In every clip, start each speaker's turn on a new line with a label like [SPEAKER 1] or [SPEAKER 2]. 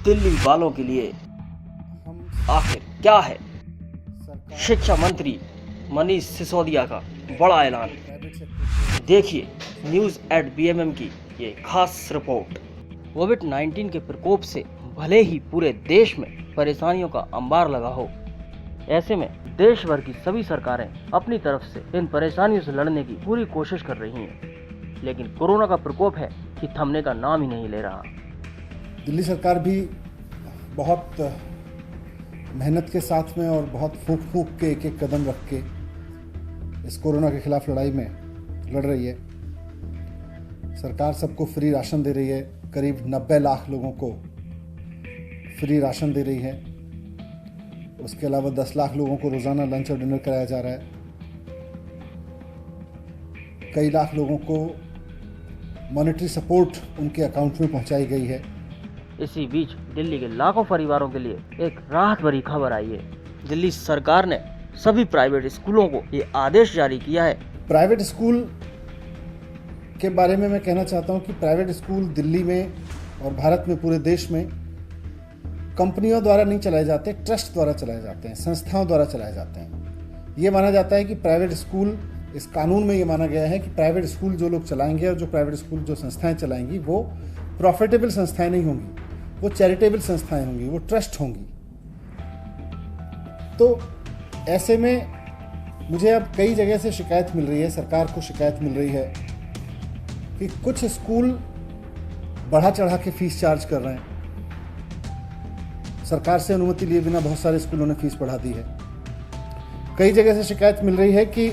[SPEAKER 1] दिल्ली वालों के लिए आखिर क्या है? शिक्षा मंत्री मनीष सिसोदिया का बड़ा ऐलान। देखिए News@BMM की ये खास रिपोर्ट। कोविड-19 के प्रकोप से भले ही पूरे देश में परेशानियों का अंबार लगा हो, ऐसे में देश भर की सभी सरकारें अपनी तरफ से इन परेशानियों से लड़ने की पूरी कोशिश कर रही हैं, लेकिन कोरोना का प्रकोप है कि थमने का नाम ही नहीं ले रहा।
[SPEAKER 2] दिल्ली सरकार भी बहुत मेहनत के साथ में और बहुत फूंक के एक एक कदम रख के इस कोरोना के खिलाफ लड़ाई में लड़ रही है। सरकार सबको फ्री राशन दे रही है, करीब 90 लाख लोगों को फ्री राशन दे रही है। उसके अलावा 10 लाख लोगों को रोज़ाना लंच और डिनर कराया जा रहा है। कई लाख लोगों को मॉनेटरी सपोर्ट उनके अकाउंट में पहुंचाई गई है।
[SPEAKER 1] इसी बीच दिल्ली के लाखों परिवारों के लिए एक राहत भरी खबर आई है। दिल्ली सरकार ने सभी प्राइवेट स्कूलों को ये आदेश जारी किया है।
[SPEAKER 2] प्राइवेट स्कूल के बारे में मैं कहना चाहता हूं कि प्राइवेट स्कूल दिल्ली में और भारत में पूरे देश में कंपनियों द्वारा नहीं चलाए जाते, ट्रस्ट द्वारा चलाए जाते हैं, संस्थाओं द्वारा चलाए जाते हैं। ये माना जाता है कि प्राइवेट स्कूल, इस कानून में ये माना गया है कि प्राइवेट स्कूल जो लोग चलाएंगे और जो प्राइवेट स्कूल जो संस्थाएं चलाएंगी वो प्रॉफिटेबल संस्थाएं नहीं होंगी, वो चैरिटेबल संस्थाएं होंगी, वो ट्रस्ट होंगी। तो ऐसे में मुझे अब कई जगह से शिकायत मिल रही है, सरकार को शिकायत मिल रही है कि कुछ स्कूल बढ़ा चढ़ा के फीस चार्ज कर रहे हैं। सरकार से अनुमति लिए बिना बहुत सारे स्कूलों ने फीस बढ़ा दी है। कई जगह से शिकायत मिल रही है कि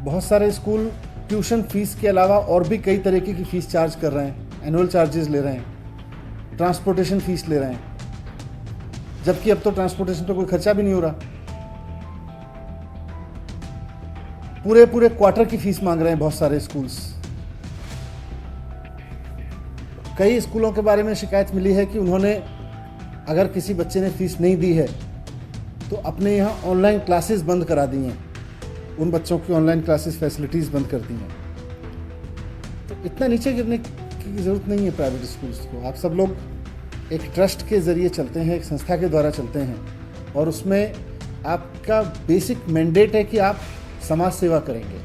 [SPEAKER 2] बहुत सारे स्कूल ट्यूशन फीस के अलावा और भी कई तरीके की फीस चार्ज कर रहे हैं, एनुअल चार्जेस ले रहे हैं, ट्रांसपोर्टेशन फीस ले रहे हैं, जबकि अब तो ट्रांसपोर्टेशन पे कोई खर्चा भी नहीं हो रहा। पूरे क्वार्टर की फीस मांग रहे हैं बहुत सारे स्कूल्स। कई स्कूलों के बारे में शिकायत मिली है कि उन्होंने अगर किसी बच्चे ने फीस नहीं दी है तो अपने यहाँ ऑनलाइन क्लासेस बंद करा दी हैं, उन बच्चों की ऑनलाइन क्लासेस फैसिलिटीज़ बंद कर दी हैं। तो इतना नीचे गिरने की ज़रूरत नहीं है प्राइवेट स्कूल्स को। आप सब लोग एक ट्रस्ट के ज़रिए चलते हैं, एक संस्था के द्वारा चलते हैं और उसमें आपका बेसिक मैंडेट है कि आप समाज सेवा करेंगे।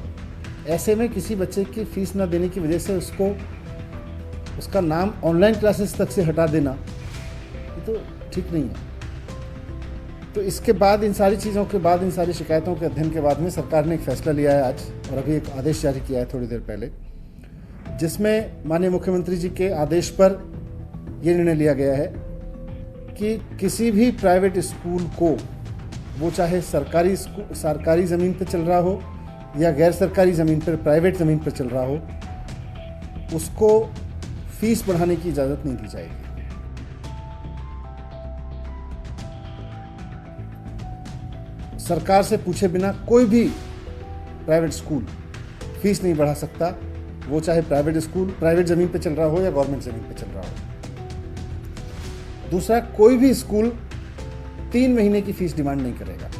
[SPEAKER 2] ऐसे में किसी बच्चे की फ़ीस ना देने की वजह से उसका नाम ऑनलाइन क्लासेस तक से हटा देना ये तो ठीक नहीं है। तो इसके बाद, इन सारी चीज़ों के बाद, इन सारी शिकायतों के अध्ययन के बाद में सरकार ने एक फ़ैसला लिया है आज, और अभी एक आदेश जारी किया है थोड़ी देर पहले, जिसमें माननीय मुख्यमंत्री जी के आदेश पर यह निर्णय लिया गया है कि किसी भी प्राइवेट स्कूल को, वो चाहे सरकारी ज़मीन पर चल रहा हो या गैर सरकारी ज़मीन पर, प्राइवेट ज़मीन पर चल रहा हो, उसको फीस बढ़ाने की इजाज़त नहीं दी जाएगी। सरकार से पूछे बिना कोई भी प्राइवेट स्कूल फीस नहीं बढ़ा सकता, वो चाहे प्राइवेट स्कूल प्राइवेट ज़मीन पे चल रहा हो या गवर्नमेंट ज़मीन पे चल रहा हो। दूसरा, कोई भी स्कूल 3 महीने की फीस डिमांड नहीं करेगा।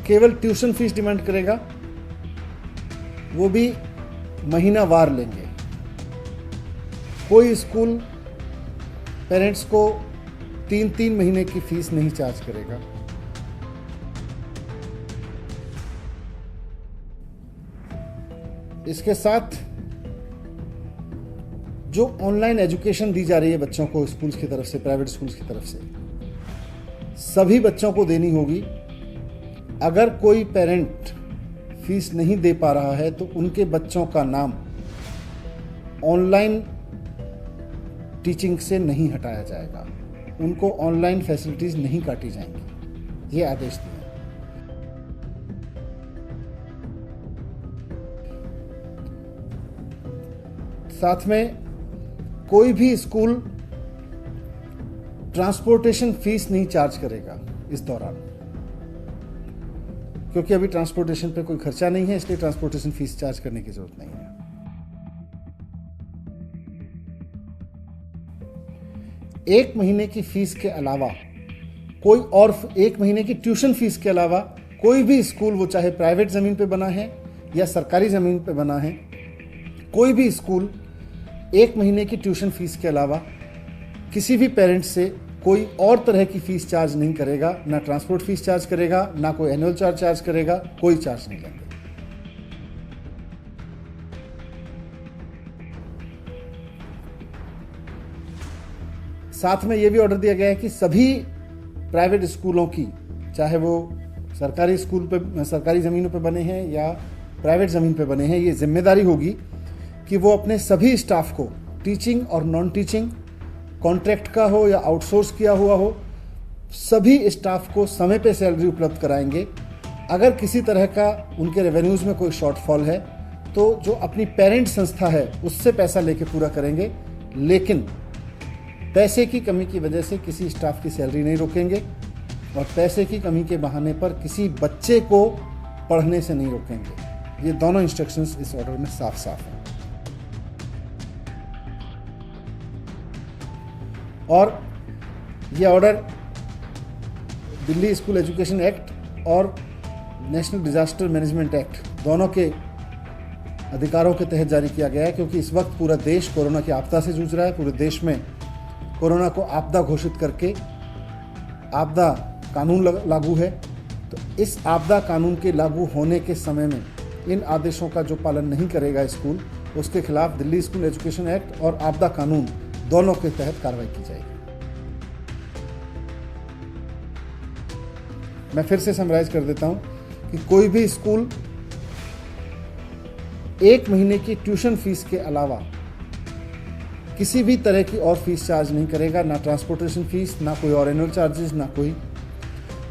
[SPEAKER 2] केवल ट्यूशन फीस डिमांड करेगा, वो भी महीनावार लेंगे। कोई स्कूल पेरेंट्स को 3 महीने की फीस नहीं चार्ज करेगा। इसके साथ जो ऑनलाइन एजुकेशन दी जा रही है बच्चों को स्कूल्स की तरफ से, प्राइवेट स्कूल्स की तरफ से, सभी बच्चों को देनी होगी। अगर कोई पेरेंट फीस नहीं दे पा रहा है तो उनके बच्चों का नाम ऑनलाइन टीचिंग से नहीं हटाया जाएगा, उनको ऑनलाइन फैसिलिटीज नहीं काटी जाएंगी। ये आदेश दिया। साथ में कोई भी स्कूल ट्रांसपोर्टेशन फीस नहीं चार्ज करेगा इस दौरान, क्योंकि अभी ट्रांसपोर्टेशन पे कोई खर्चा नहीं है, इसलिए ट्रांसपोर्टेशन फीस चार्ज करने की जरूरत नहीं है। 1 महीने की फीस के अलावा कोई और 1 महीने की ट्यूशन फीस के अलावा कोई भी स्कूल, वो चाहे प्राइवेट ज़मीन पे बना है या सरकारी ज़मीन पे बना है, कोई भी स्कूल 1 महीने की ट्यूशन फीस के अलावा किसी भी पेरेंट्स से कोई और तरह की फीस चार्ज नहीं करेगा, ना ट्रांसपोर्ट फीस चार्ज करेगा, ना कोई एनुअल चार्ज करेगा, कोई चार्ज नहीं लेंगे। साथ में यह भी ऑर्डर दिया गया है कि सभी प्राइवेट स्कूलों की, चाहे वो सरकारी स्कूल पे, सरकारी ज़मीनों पे बने हैं या प्राइवेट ज़मीन पे बने हैं, ये जिम्मेदारी होगी कि वो अपने सभी स्टाफ को, टीचिंग और नॉन टीचिंग, कॉन्ट्रैक्ट का हो या आउटसोर्स किया हुआ हो, सभी स्टाफ को समय पे सैलरी उपलब्ध कराएंगे। अगर किसी तरह का उनके रेवेन्यूज़ में कोई शॉर्टफॉल है तो जो अपनी पेरेंट संस्था है उससे पैसा लेके पूरा करेंगे, लेकिन पैसे की कमी की वजह से किसी स्टाफ की सैलरी नहीं रोकेंगे और पैसे की कमी के बहाने पर किसी बच्चे को पढ़ने से नहीं रोकेंगे। ये दोनों इंस्ट्रक्शंस इस ऑर्डर में साफ साफ हैं। और ये order Delhi school education act और नेशनल डिजास्टर मैनेजमेंट एक्ट दोनों के अधिकारों के तहत जारी किया गया है, क्योंकि इस वक्त पूरा देश कोरोना की आपदा से जूझ रहा है। पूरे देश में कोरोना को आपदा घोषित करके आपदा कानून लागू है। तो इस आपदा कानून के लागू होने के समय में इन आदेशों का जो पालन नहीं करेगा स्कूल, उसके खिलाफ दिल्ली स्कूल एजुकेशन एक्ट और आपदा कानून दोनों के तहत कार्रवाई की जाएगी। मैं फिर से समराइज कर देता हूं कि कोई भी स्कूल 1 महीने की ट्यूशन फीस के अलावा किसी भी तरह की और फीस चार्ज नहीं करेगा, ना ट्रांसपोर्टेशन फीस, ना कोई और एनुअल चार्जेस, ना कोई।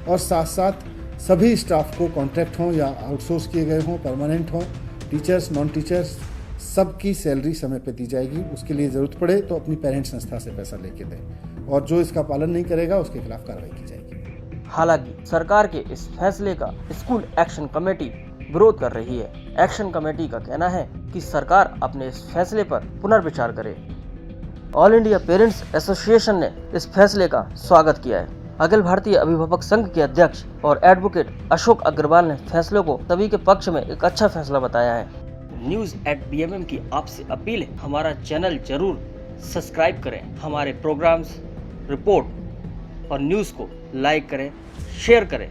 [SPEAKER 2] और साथ साथ सभी स्टाफ को, कॉन्ट्रैक्ट हों या आउटसोर्स किए गए हों, परमानेंट हों, टीचर्स, नॉन टीचर्स, सबकी सैलरी समय पे दी जाएगी। उसके लिए ज़रूरत पड़े तो अपनी पेरेंट संस्था से पैसा लेके दें, और जो इसका पालन नहीं करेगा उसके खिलाफ कार्रवाई की जाएगी।
[SPEAKER 1] हालांकि सरकार के इस फैसले का स्कूल एक्शन कमेटी विरोध कर रही है। एक्शन कमेटी का कहना है कि सरकार अपने इस फैसले पर पुनर्विचार करे। ऑल इंडिया पेरेंट्स एसोसिएशन ने इस फैसले का स्वागत किया है। अखिल भारतीय अभिभावक संघ के अध्यक्ष और एडवोकेट अशोक अग्रवाल ने फैसले को सभी के पक्ष में एक अच्छा फैसला बताया है। News@BMM की आपसे अपील है, हमारा चैनल जरूर सब्सक्राइब करें, हमारे प्रोग्राम्स, रिपोर्ट और न्यूज़ को लाइक करें, शेयर करें